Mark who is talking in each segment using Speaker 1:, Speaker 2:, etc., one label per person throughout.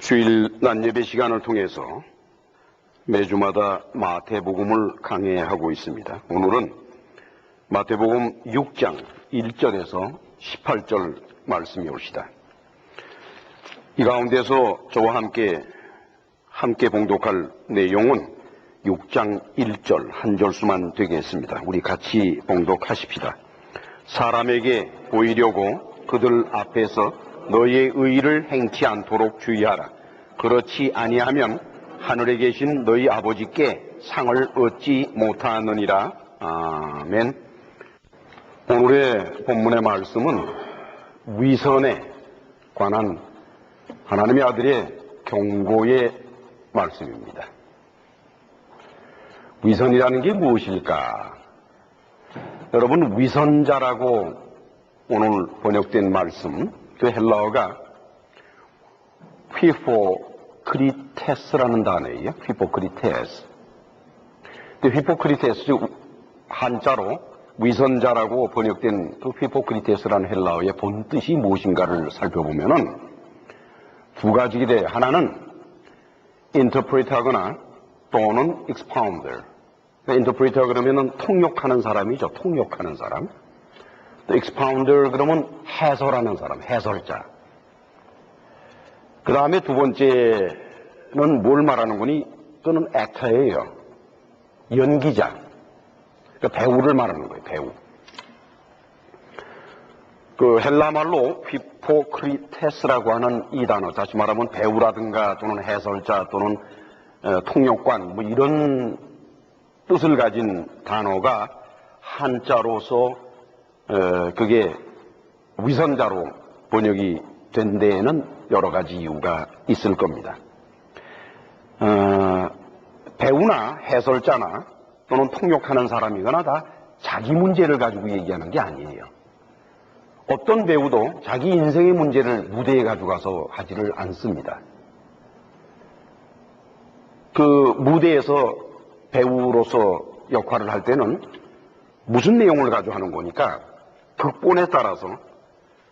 Speaker 1: 주일 낮 예배 시간을 통해서 매주마다 마태복음을 강해하고 있습니다. 오늘은 마태복음 6장 1절에서 18절 말씀이 옵시다. 이 가운데서 저와 함께 봉독할 내용은 6장 1절 한 절수만 되겠습니다. 우리 같이 봉독하십시다. 사람에게 보이려고 그들 앞에서 너희의 의를 행치 않도록 주의하라. 그렇지 아니하면 하늘에 계신 너희 아버지께 상을 얻지 못하느니라. 아멘. 오늘의 본문의 말씀은 위선에 관한 하나님의 아들의 경고의 말씀입니다. 위선이라는 게 무엇일까? 여러분, 위선자라고 오늘 번역된 말씀, 그 헬라어가 휘포크리테스라는 단어예요. 휘포크리테스. 휘포크리테스, 즉 한자로 위선자라고 번역된 그 휘포크리테스라는 헬라어의 본 뜻이 무엇인가를 살펴보면은 두 가지가 돼요. 하나는 interpret하거나 또는 expounder. interpreter 그러면은 통역하는 사람이죠. 통역하는 사람. 또 expounder 그러면 해설하는 사람, 해설자. 그 다음에 두 번째는 뭘 말하는 거니? 또는 actor예요. 연기자. 그러니까 배우를 말하는 거예요. 배우. 그 헬라말로 휘포크리테스라고 하는 이 단어, 다시 말하면 배우라든가 또는 해설자 또는 통역관 뭐 이런 뜻을 가진 단어가 한자로서 그게 위선자로 번역이 된 데에는 여러 가지 이유가 있을 겁니다. 배우나 해설자나 또는 통역하는 사람이거나 다 자기 문제를 가지고 얘기하는 게 아니에요. 어떤 배우도 자기 인생의 문제를 무대에 가져가서 하지를 않습니다. 그 무대에서 배우로서 역할을 할 때는 무슨 내용을 가지고 하는 거니까 극본에 따라서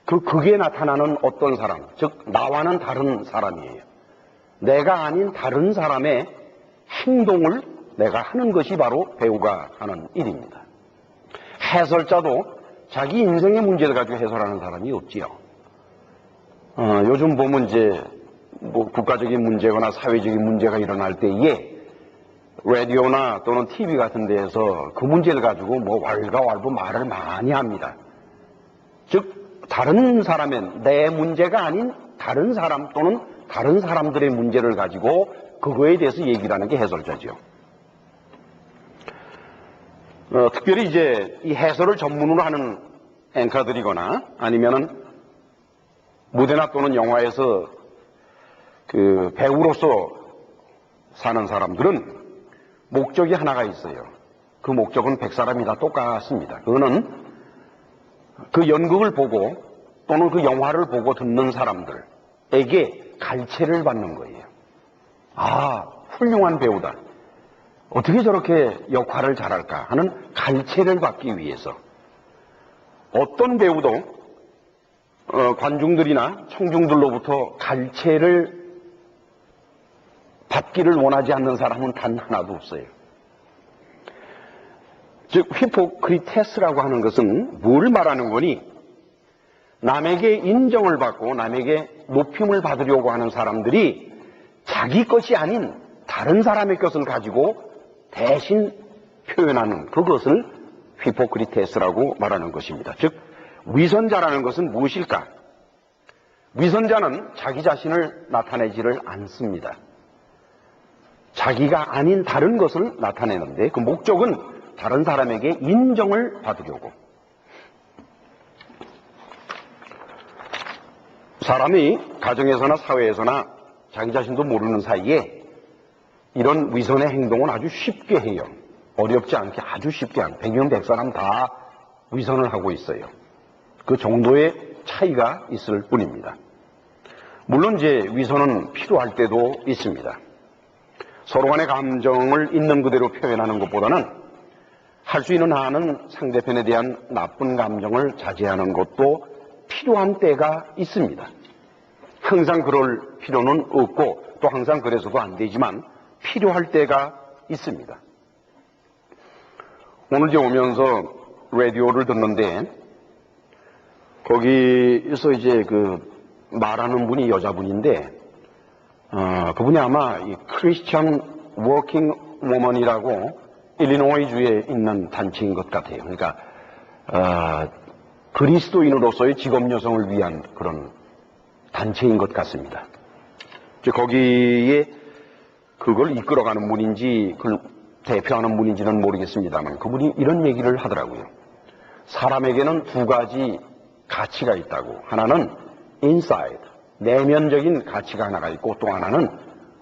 Speaker 1: 그 극에 나타나는 어떤 사람, 즉 나와는 다른 사람이에요. 내가 아닌 다른 사람의 행동을 내가 하는 것이 바로 배우가 하는 일입니다. 해설자도 자기 인생의 문제를 가지고 해설하는 사람이 없지요. 요즘 보면 이제 뭐 국가적인 문제거나 사회적인 문제가 일어날 때에 라디오나 또는 TV 같은 데에서 그 문제를 가지고 뭐 왈가왈부 말을 많이 합니다. 즉 다른 사람의 내 문제가 아닌 다른 사람 또는 다른 사람들의 문제를 가지고 그거에 대해서 얘기를 하는 게 해설자죠. 특별히 이제 이 해설을 전문으로 하는 앵커들이거나 아니면은 무대나 또는 영화에서 그 배우로서 사는 사람들은 목적이 하나가 있어요. 그 목적은 100사람이 다 똑같습니다. 그거는 그 연극을 보고 또는 그 영화를 보고 듣는 사람들에게 갈채를 받는 거예요. 아, 훌륭한 배우다. 어떻게 저렇게 역할을 잘할까 하는 갈채를 받기 위해서 어떤 배우도 관중들이나 청중들로부터 갈채를 받기를 원하지 않는 사람은 단 하나도 없어요. 즉 휘포크리테스라고 하는 것은 뭘 말하는 거니? 남에게 인정을 받고 남에게 높임을 받으려고 하는 사람들이 자기 것이 아닌 다른 사람의 것을 가지고 대신 표현하는 그것을 휘포크리테스라고 말하는 것입니다. 즉 위선자라는 것은 무엇일까? 위선자는 자기 자신을 나타내지를 않습니다. 자기가 아닌 다른 것을 나타내는데 그 목적은 다른 사람에게 인정을 받으려고. 사람이 가정에서나 사회에서나 자기 자신도 모르는 사이에 이런 위선의 행동은 아주 쉽게 해요. 어렵지 않게 아주 쉽게 한 100명 100사람 다 위선을 하고 있어요. 그 정도의 차이가 있을 뿐입니다. 물론 이제 위선은 필요할 때도 있습니다. 서로 간의 감정을 있는 그대로 표현하는 것보다는 할 수 있는 한은 상대편에 대한 나쁜 감정을 자제하는 것도 필요한 때가 있습니다. 항상 그럴 필요는 없고 또 항상 그래서도 안 되지만 필요할 때가 있습니다. 오늘 이제 오면서 라디오를 듣는데 거기에서 이제 그 말하는 분이 여자분인데 그분이 아마 이 크리스천 워킹 워먼이라고 일리노이주에 있는 단체인 것 같아요. 그러니까 그리스도인으로서의 직업 여성을 위한 그런 단체인 것 같습니다. 거기에 그걸 이끌어가는 분인지 그걸 대표하는 분인지는 모르겠습니다만 그분이 이런 얘기를 하더라고요. 사람에게는 두 가지 가치가 있다고. 하나는 inside, 내면적인 가치가 하나가 있고 또 하나는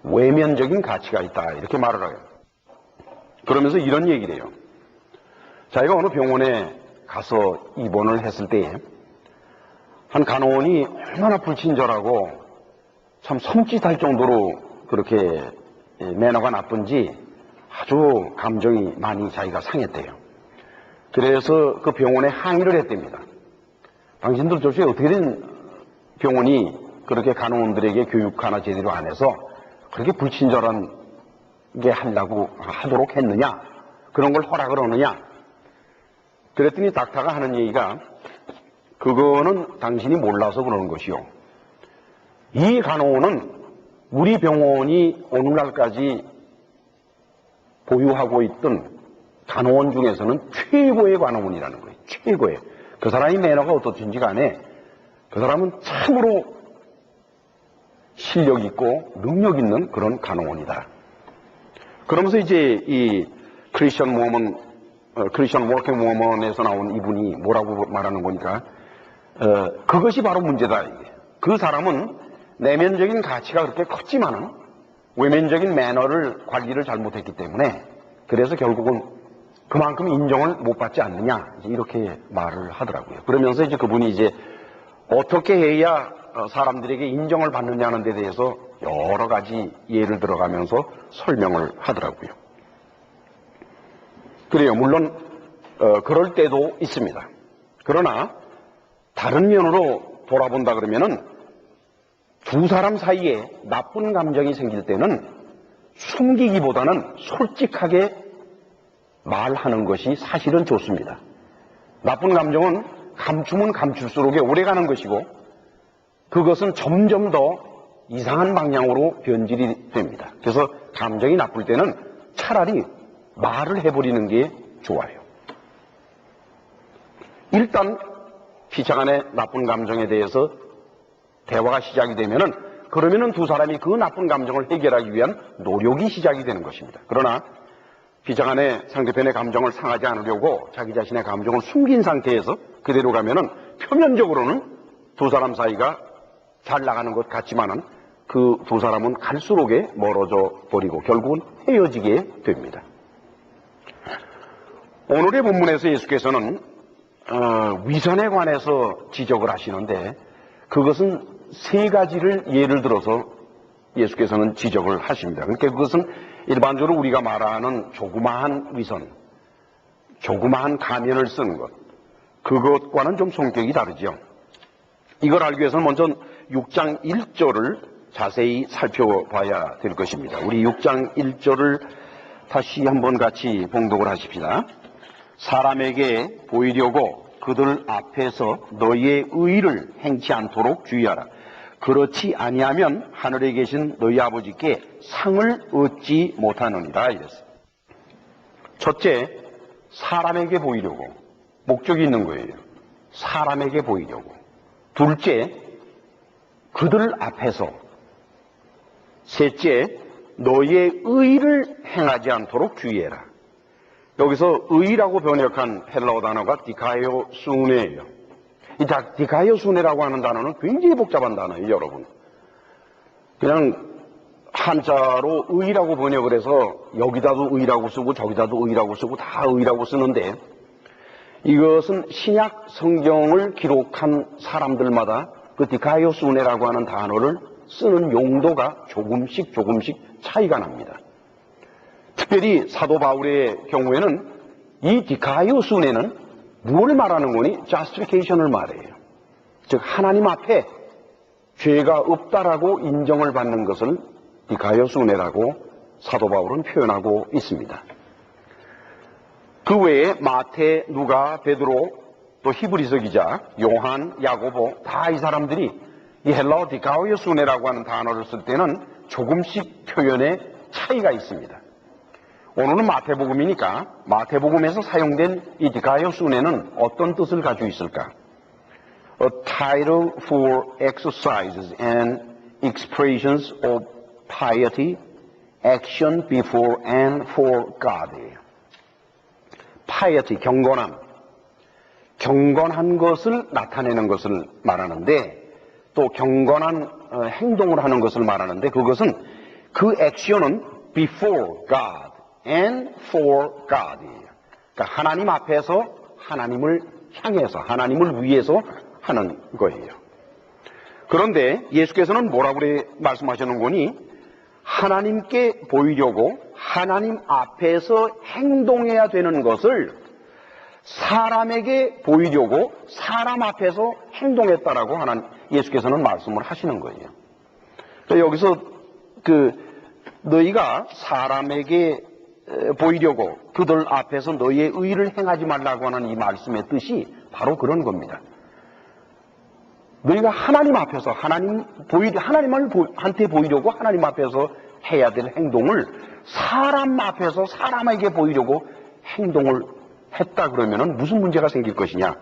Speaker 1: 외면적인 가치가 있다. 이렇게 말을 해요. 그러면서 이런 얘기를 해요. 자기가 어느 병원에 가서 입원을 했을 때 한 간호원이 얼마나 불친절하고 참 섬찟할 정도로 그렇게 매너가 나쁜지 아주 감정이 많이 자기가 상했대요. 그래서 그 병원에 항의를 했답니다. 당신들 도대체 어떻게 된 병원이 그렇게 간호원들에게 교육 하나 제대로 안 해서 그렇게 불친절한 게 하도록 했느냐? 그런 걸 허락을 하느냐? 그랬더니 닥터가 하는 얘기가 그거는 당신이 몰라서 그러는 것이요. 이 간호원은 우리 병원이 오늘날까지 보유하고 있던 간호원 중에서는 최고의 간호원이라는 거예요. 최고의. 그 사람이 매너가 어떻든지 간에 그 사람은 참으로 실력 있고 능력 있는 그런 간호원이다. 그러면서 이제 이 크리스천 워킹 워먼에서 나온 이분이 뭐라고 말하는 거니까 그것이 바로 문제다. 이게. 그 사람은 내면적인 가치가 그렇게 컸지만은 외면적인 매너를 관리를 잘못했기 때문에 그래서 결국은 그만큼 인정을 못 받지 않느냐 이렇게 말을 하더라고요. 그러면서 이제 그분이 이제 어떻게 해야 사람들에게 인정을 받느냐는 데 대해서 여러 가지 예를 들어가면서 설명을 하더라고요. 그래요. 물론 그럴 때도 있습니다. 그러나 다른 면으로 돌아본다 그러면은 두 사람 사이에 나쁜 감정이 생길 때는 숨기기보다는 솔직하게 말하는 것이 사실은 좋습니다. 나쁜 감정은 감추면 감출수록 오래가는 것이고 그것은 점점 더 이상한 방향으로 변질이 됩니다. 그래서 감정이 나쁠 때는 차라리 말을 해버리는 게 좋아요. 일단 피차간의 나쁜 감정에 대해서 대화가 시작이 되면은 그러면은 두 사람이 그 나쁜 감정을 해결하기 위한 노력이 시작이 되는 것입니다. 그러나 피차간의 상대편의 감정을 상하지 않으려고 자기 자신의 감정을 숨긴 상태에서 그대로 가면은 표면적으로는 두 사람 사이가 잘 나가는 것 같지만은 그 두 사람은 갈수록에 멀어져 버리고 결국은 헤어지게 됩니다. 오늘의 본문에서 예수께서는 위선에 관해서 지적을 하시는데 그것은 세 가지를 예를 들어서 예수께서는 지적을 하십니다. 그러니까 그것은 일반적으로 우리가 말하는 조그마한 위선, 조그마한 가면을 쓰는 것, 그것과는 좀 성격이 다르죠. 이걸 알기 위해서는 먼저 6장 1절을 자세히 살펴봐야 될 것입니다. 우리 6장 1절을 다시 한번 같이 봉독을 하십시다. 사람에게 보이려고 그들 앞에서 너희의 의를 행치 않도록 주의하라. 그렇지 아니하면 하늘에 계신 너희 아버지께 상을 얻지 못하느니라 이랬어요. 첫째, 사람에게 보이려고. 목적이 있는 거예요. 사람에게 보이려고. 둘째, 그들 앞에서. 셋째, 너희의 의를 행하지 않도록 주의해라. 여기서 의라고 번역한 헬라어 단어가 디카이오 수네예요. 이 디카이오 수네라고 하는 단어는 굉장히 복잡한 단어예요, 여러분. 그냥 한자로 의라고 번역을 해서 여기다도 의라고 쓰고 저기다도 의라고 쓰고 다 의라고 쓰는데 이것은 신약 성경을 기록한 사람들마다 그 디카이오 수네라고 하는 단어를 쓰는 용도가 조금씩 차이가 납니다. 특별히 사도 바울의 경우에는 이 디카이오 수네는 무엇을 말하는 거니? justification을 말해요. 즉 하나님 앞에 자기가 의롭다고 여겨진 것을 말하는 것입니다. 그러니까 하나님 앞에 자기가 의롭다고 여겨진 것을 말하는 것입니다. 그러니까 하나님 앞에 자기가 의롭다고 여겨진 것을 말하는 것입니다. 죄가 없다라고 인정을 받는 것을 디카이오스 은혜라고 사도 바울은 표현하고 있습니다. 그 외에 마태, 누가, 베드로, 또 히브리서 기자, 요한, 야고보 다 이 사람들이 이 헬라어 디카이오스 은혜라고 하는 단어를 쓸 때는 조금씩 표현의 차이가 있습니다. 오늘은 마태복음이니까 마태복음에서 사용된 이 디카이오스 은혜는 어떤 뜻을 가지고 있을까? A title for exercises and expressions of piety, action before and for God. piety, 경건한 것을 나타내는 것을 말하는데 또 경건한 행동을 하는 것을 말하는데 그것은 그 액션은 before God and for God이에요. 그러니까 하나님 앞에서 하나님을 향해서 하나님을 위해서 하는 거예요. 그런데 예수께서는 뭐라고 말씀하시는 거니? 하나님께 보이려고 하나님 앞에서 행동해야 되는 것을 사람에게 보이려고 사람 앞에서 행동했다라고 예수께서는 말씀을 하시는 거예요. 그러니까 여기서 너희가 사람에게 보이려고 그들 앞에서 너희의 의를 행하지 말라고 하는 이 말씀의 뜻이 바로 그런 겁니다. 너희가 하나님 앞에서 하나님한테 보이려고 하나님 앞에서 해야 될 행동을 사람 앞에서 사람에게 보이려고 행동을 했다 그러면은 무슨 문제가 생길 것이냐?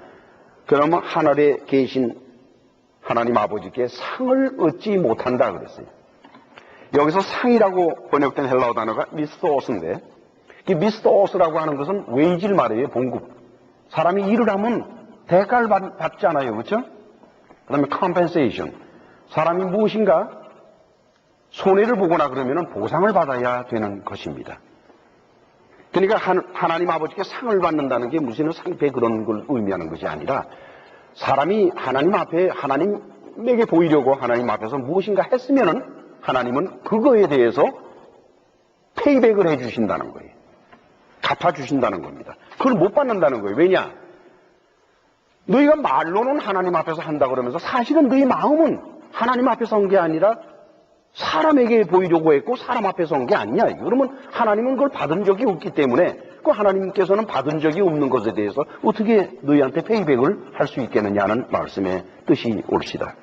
Speaker 1: 그러면 하늘에 계신 하나님 아버지께 상을 얻지 못한다 그랬어요. 여기서 상이라고 번역된 헬라어 단어가 미스토스인데 이 미스토스라고 하는 것은 웨이지를 말해요. 봉급. 사람이 일을 하면 대가를 받잖아요. 그렇죠? 그 다음에 compensation. 사람이 무엇인가 손해를 보거나 그러면 보상을 받아야 되는 것입니다. 그러니까 하나님 아버지께 상을 받는다는 게 무슨 상패 그런 걸 의미하는 것이 아니라 사람이 하나님 앞에 하나님에게 보이려고 하나님 앞에서 무엇인가 했으면은 하나님은 그거에 대해서 페이백을 해주신다는 거예요. 갚아주신다는 겁니다. 그걸 못 받는다는 거예요. 왜냐? 너희가 말로는 하나님 앞에서 한다 그러면서 사실은 너희 마음은 하나님 앞에서 한 게 아니라 사람에게 보이려고 했고 사람 앞에서 한 게 아니냐. 그러면 하나님은 그걸 받은 적이 없기 때문에 그 하나님께서는 받은 적이 없는 것에 대해서 어떻게 너희한테 페이백을 할 수 있겠느냐는 말씀의 뜻이 옳시다.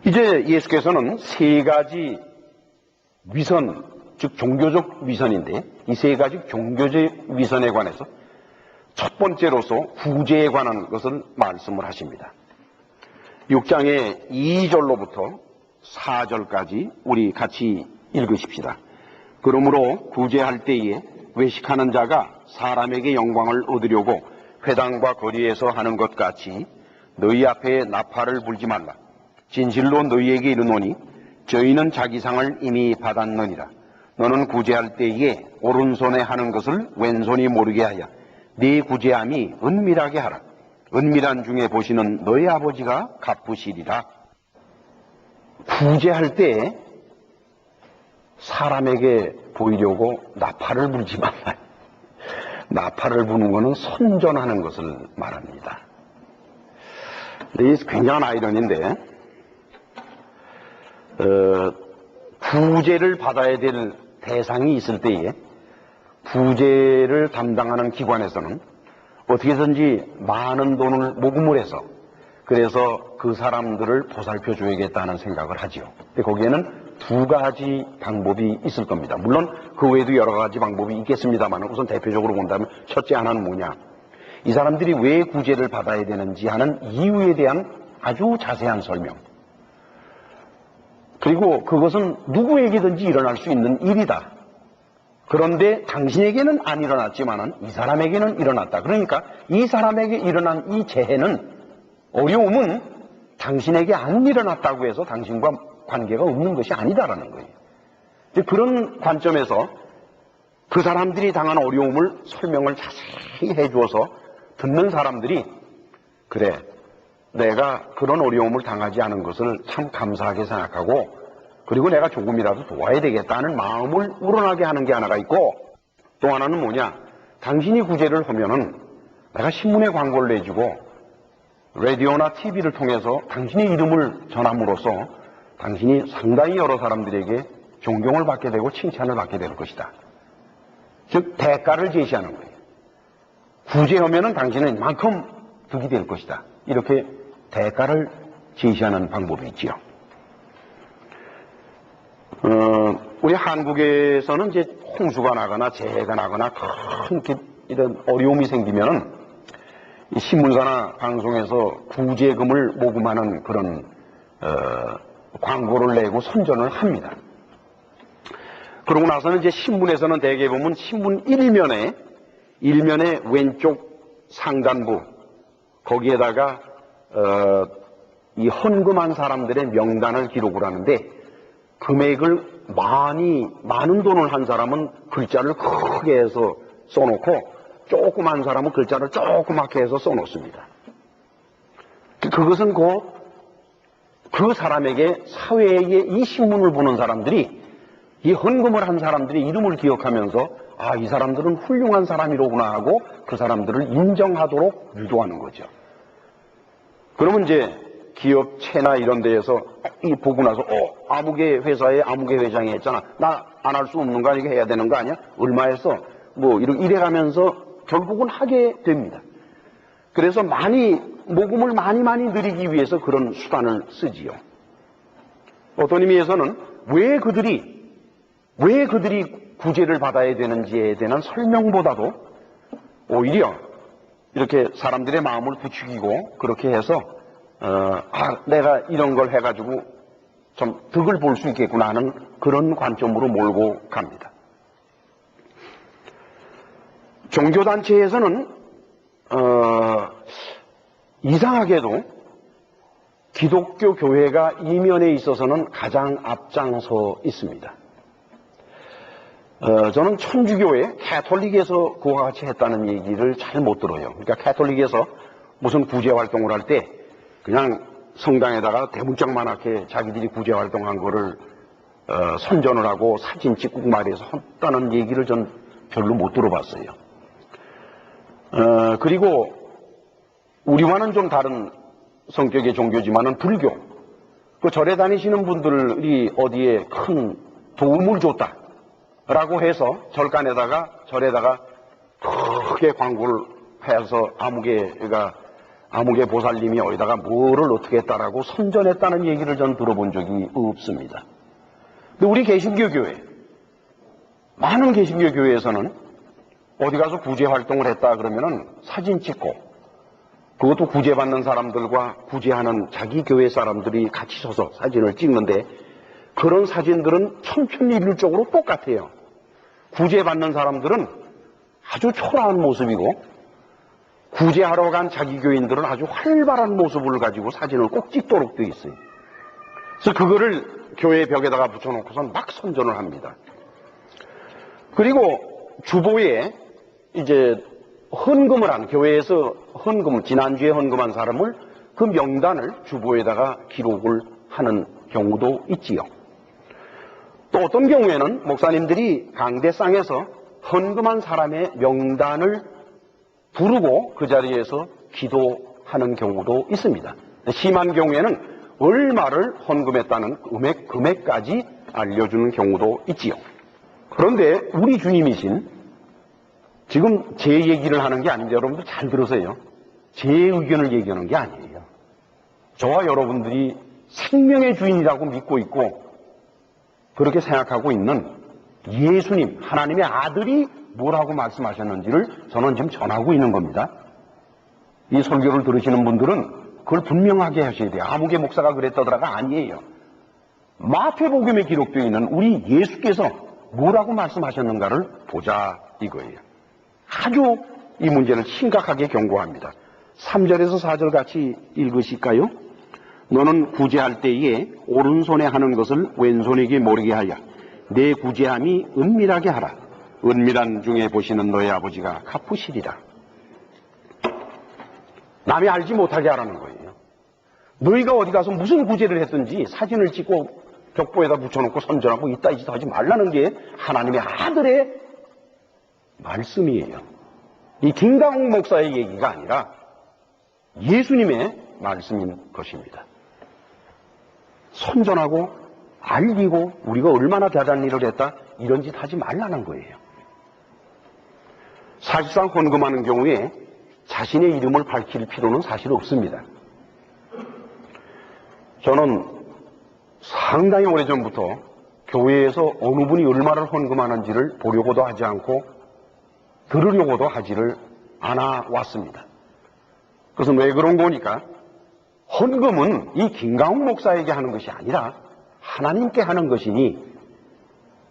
Speaker 1: 이제 예수께서는 세 가지 위선, 즉 종교적 위선인데 이 세 가지 종교적 위선에 관해서 첫 번째로서 구제에 관한 것을 말씀을 하십니다. 6장의 2절로부터 4절까지 우리 같이 읽으십시다. 그러므로 구제할 때에 외식하는 자가 사람에게 영광을 얻으려고 회당과 거리에서 하는 것 같이 너희 앞에 나팔을 불지 말라. 진실로 너희에게 이르노니 저희는 자기 상을 이미 받았느니라. 너는 구제할 때에 오른손에 하는 것을 왼손이 모르게 하여 네 구제함이 은밀하게 하라. 은밀한 중에 보시는 너희 아버지가 갚으시리라. 구제할 때 사람에게 보이려고 나팔을 불지 말라. 나팔을 부는 것은 선전하는 것을 말합니다. 이 굉장한 아이러니인데 구제를 받아야 될 대상이 있을 때에 구제를 담당하는 기관에서는 어떻게든지 많은 돈을 모금을 해서 그래서 그 사람들을 보살펴 줘야겠다는 생각을 하지요. 근데 거기에는 두 가지 방법이 있을 겁니다. 물론 그 외에도 여러 가지 방법이 있겠습니다만 우선 대표적으로 본다면 첫째 하나는 뭐냐? 이 사람들이 왜 구제를 받아야 되는지 하는 이유에 대한 아주 자세한 설명. 그리고 그것은 누구에게든지 일어날 수 있는 일이다. 그런데 당신에게는 안 일어났지만은 이 사람에게는 일어났다. 그러니까 이 사람에게 일어난 이 재해는 어려움은 당신에게 안 일어났다고 해서 당신과 관계가 없는 것이 아니다라는 거예요. 그런 관점에서 그 사람들이 당한 어려움을 설명을 자세히 해주어서 듣는 사람들이 그래 내가 그런 어려움을 당하지 않은 것을 참 감사하게 생각하고 그리고 내가 조금이라도 도와야 되겠다는 마음을 우러나게 하는 게 하나가 있고 또 하나는 뭐냐 당신이 구제를 하면은 내가 신문에 광고를 내주고 라디오나 TV를 통해서 당신의 이름을 전함으로써 당신이 상당히 여러 사람들에게 존경을 받게 되고 칭찬을 받게 될 것이다. 즉 대가를 제시하는 거예요. 구제하면은 당신은 이만큼 득이 될 것이다. 이렇게 대가를 제시하는 방법이 있지요. 우리 한국에서는 이제 홍수가 나거나 재해가 나거나 큰 이런 어려움이 생기면은 신문사나 방송에서 구제금을 모금하는 그런 광고를 내고 선전을 합니다. 그러고 나서는 이제 신문에서는 대개 보면 신문 일면에 왼쪽 상단부 거기에다가 이 헌금한 사람들의 명단을 기록을 하는데 금액을 많은 돈을 한 사람은 글자를 크게 해서 써놓고 조그만 사람은 글자를 조그맣게 해서 써놓습니다. 그것은 그 사람에게 사회에 이 신문을 보는 사람들이 이 헌금을 한 사람들의 이름을 기억하면서 아, 이 사람들은 훌륭한 사람이로구나 하고 그 사람들을 인정하도록 유도하는 거죠. 그러면 이제 기업체나 이런 데에서 이 보고 나서 아무개 회사에 아무개 회장이 했잖아. 나 안 할 수 없는 거 아니야? 해야 되는 거 아니야? 얼마 했어? 뭐 이래가면서 결국은 하게 됩니다. 그래서 모금을 많이 늘리기 위해서 그런 수단을 쓰지요. 어떤 의미에서는 왜 그들이 구제를 받아야 되는지에 대한 설명보다도 오히려 이렇게 사람들의 마음을 부추기고 그렇게 해서 내가 이런 걸 해가지고 좀 득을 볼 수 있겠구나 하는 그런 관점으로 몰고 갑니다. 종교단체에서는 이상하게도 기독교 교회가 이면에 있어서는 가장 앞장서 있습니다. 저는 천주교회 캐톨릭에서 그와 같이 했다는 얘기를 잘 못 들어요. 그러니까 캐톨릭에서 무슨 구제 활동을 할 때 그냥 성당에다가 대문짝만하게 자기들이 구제 활동한 거를 선전을 하고 사진 찍고 말해서 했다는 얘기를 전 별로 못 들어봤어요. 그리고 우리와는 좀 다른 성격의 종교지만은 불교, 그 절에 다니시는 분들이 어디에 큰 도움을 줬다라고 해서 절에다가 크게 광고를 해서 아무개 보살님이 어디다가 뭐를 어떻게 했다라고 선전했다는 얘기를 전 들어본 적이 없습니다. 근데 우리 개신교 교회, 많은 개신교 교회에서는 어디 가서 구제 활동을 했다 그러면은 사진 찍고 그것도 구제받는 사람들과 구제하는 자기 교회 사람들이 같이 서서 사진을 찍는데 그런 사진들은 천편일률적으로 똑같아요. 구제받는 사람들은 아주 초라한 모습이고 구제하러 간 자기 교인들은 아주 활발한 모습을 가지고 사진을 꼭 찍도록 되어 있어요. 그래서 그거를 교회 벽에다가 붙여놓고선 막 선전을 합니다. 그리고 주보에 이제 교회에서 지난주에 헌금한 사람을 그 명단을 주보에다가 기록을 하는 경우도 있지요. 또 어떤 경우에는 목사님들이 강대상에서 헌금한 사람의 명단을 부르고 그 자리에서 기도하는 경우도 있습니다. 심한 경우에는 얼마를 헌금했다는 금액까지 알려주는 경우도 있지요. 그런데 우리 주님이신, 지금 제 얘기를 하는 게 아닌데 여러분들 잘 들으세요. 제 의견을 얘기하는 게 아니에요. 저와 여러분들이 생명의 주인이라고 믿고 있고 그렇게 생각하고 있는 예수님, 하나님의 아들이 뭐라고 말씀하셨는지를 저는 지금 전하고 있는 겁니다. 이 설교를 들으시는 분들은 그걸 분명하게 하셔야 돼요. 아무개 목사가 그랬다더라가 아니에요. 마태복음에 기록되어 있는 우리 예수께서 뭐라고 말씀하셨는가를 보자 이거예요. 아주 이 문제를 심각하게 경고합니다. 3절에서 4절 같이 읽으실까요? 너는 구제할 때에 오른손에 하는 것을 왼손에게 모르게 하여 내 구제함이 은밀하게 하라. 은밀한 중에 보시는 너의 아버지가 갚으시리라. 남이 알지 못하게 하라는 거예요. 너희가 어디 가서 무슨 구제를 했든지 사진을 찍고 벽보에다 붙여놓고 선전하고 이따 이따 하지 말라는 게 하나님의 아들의 말씀이에요. 이 김강욱 목사의 얘기가 아니라 예수님의 말씀인 것입니다. 선전하고 알리고 우리가 얼마나 대단한 일을 했다, 이런 짓 하지 말라는 거예요. 사실상 헌금하는 경우에 자신의 이름을 밝힐 필요는 사실 없습니다. 저는 상당히 오래전부터 교회에서 어느 분이 얼마를 헌금하는지를 보려고도 하지 않고 들으려고도 하지를 않아 왔습니다. 그래서 왜 그런 거니까 헌금은 이 김강욱 목사에게 하는 것이 아니라 하나님께 하는 것이니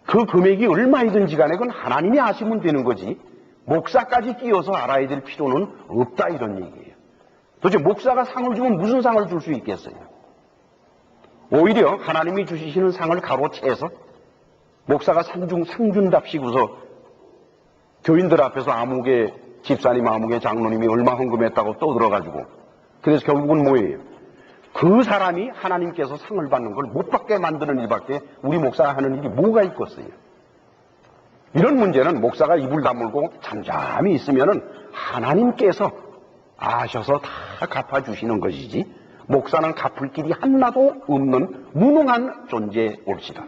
Speaker 1: 그 금액이 얼마이든지 간에 그건 하나님이 아시면 되는 거지 목사까지 끼어서 알아야 될 필요는 없다, 이런 얘기예요. 도대체 목사가 상을 주면 무슨 상을 줄 수 있겠어요? 오히려 하나님이 주시는 상을 가로채서 목사가 상 준답시고서 교인들 앞에서 아무개 집사님, 아무개 장로님이 얼마 헌금했다고 떠들어가지고, 그래서 결국은 뭐예요? 그 사람이 하나님께서 상을 받는 걸 못 받게 만드는 일밖에 우리 목사가 하는 일이 뭐가 있겠어요? 이런 문제는 목사가 입을 다물고 잠잠히 있으면은 하나님께서 아셔서 다 갚아주시는 것이지, 목사는 갚을 길이 하나도 없는 무능한 존재에 올시다.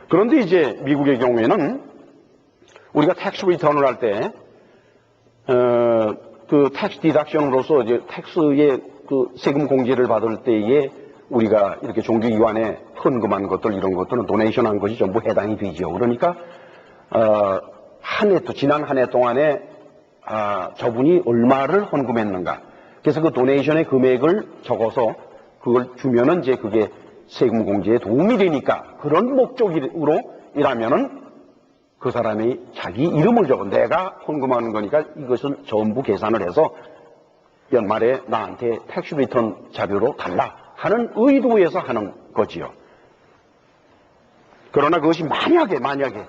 Speaker 1: 그런데 이제 미국의 경우에는 우리가 텍스 리턴을 할 때, 그 텍스 디덕션으로서 이제 텍스의 그 세금 공제를 받을 때에 우리가 이렇게 종교기관에 헌금한 것들, 이런 것들은 도네이션 한 것이 전부 해당이 되죠. 그러니까, 지난 한 해 동안에, 저분이 얼마를 헌금했는가. 그래서 그 도네이션의 금액을 적어서 그걸 주면은 이제 그게 세금 공제에 도움이 되니까 그런 목적으로 일하면은 그 사람이 자기 이름을 적어 내가 헌금하는 거니까 이것을 전부 계산을 해서 연말에 나한테 텍스 리턴 자료로 달라 하는 의도에서 하는 거지요. 그러나 그것이 만약에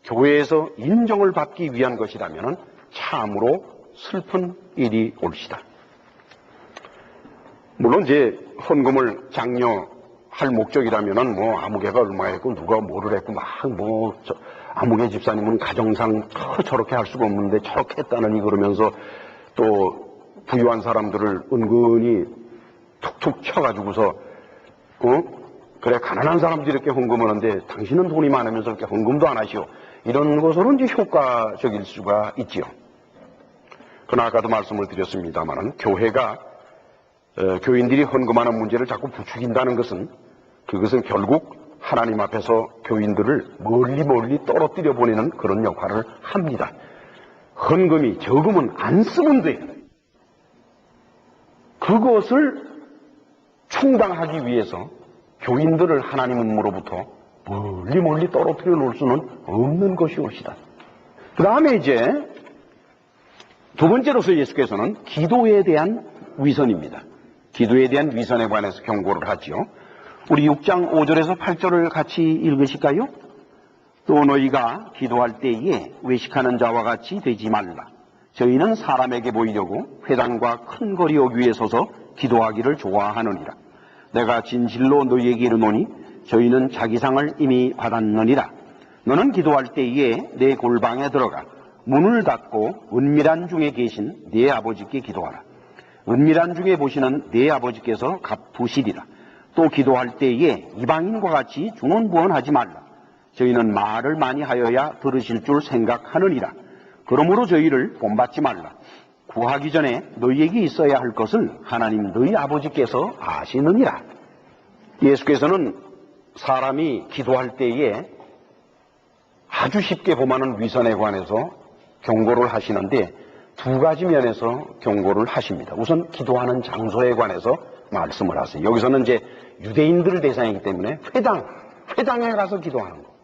Speaker 1: 교회에서 인정을 받기 위한 것이라면은 참으로 슬픈 일이 올시다. 물론 이제 헌금을 장려할 목적이라면은 뭐 아무개가 얼마 했고 누가 뭐를 했고 막 아무개 집사님은 가정상 저렇게 할 수가 없는데 저렇게 했다느니 그러면서 또 부유한 사람들을 은근히 툭툭 쳐가지고서 그래 가난한 사람들이 이렇게 헌금을 하는데 당신은 돈이 많으면서 이렇게 헌금도 안 하시오, 이런 것으로는 이제 효과적일 수가 있지요. 그러나 아까도 말씀을 드렸습니다만은 교회가 교인들이 헌금하는 문제를 자꾸 부추긴다는 것은 그것은 결국 하나님 앞에서 교인들을 멀리 떨어뜨려 보내는 그런 역할을 합니다. 헌금이 적으면 안 쓰면 돼요. 그것을 충당하기 위해서 교인들을 하나님으로부터 멀리 떨어뜨려 놓을 수는 없는 것이 옳시다. 그 다음에 이제 두 번째로서 예수께서는 기도에 대한 위선입니다. 기도에 대한 위선에 관해서 경고를 하지요. 우리 6장 5절에서 8절을 같이 읽으실까요? 또 너희가 기도할 때에 외식하는 자와 같이 되지 말라. 저희는 사람에게 보이려고 회당과 큰 거리 어귀에 서서 기도하기를 좋아하느니라. 내가 진실로 너희에게 이르노니 저희는 자기 상을 이미 받았느니라. 너는 기도할 때에 내 골방에 들어가 문을 닫고 은밀한 중에 계신 네 아버지께 기도하라. 은밀한 중에 보시는 네 아버지께서 갚으시리라. 또 기도할 때에 이방인과 같이 중언부언하지 말라. 저희는 말을 많이 하여야 들으실 줄 생각하느니라. 그러므로 저희를 본받지 말라. 구하기 전에 너희에게 있어야 할 것을 하나님 너희 아버지께서 아시느니라. 예수께서는 사람이 기도할 때에 아주 쉽게 범하는 위선에 관해서 경고를 하시는데 두 가지 면에서 경고를 하십니다. 우선 기도하는 장소에 관해서 말씀을 하세요. 여기서는 이제 유대인들 대상이기 때문에 회당에 가서 기도하는 거.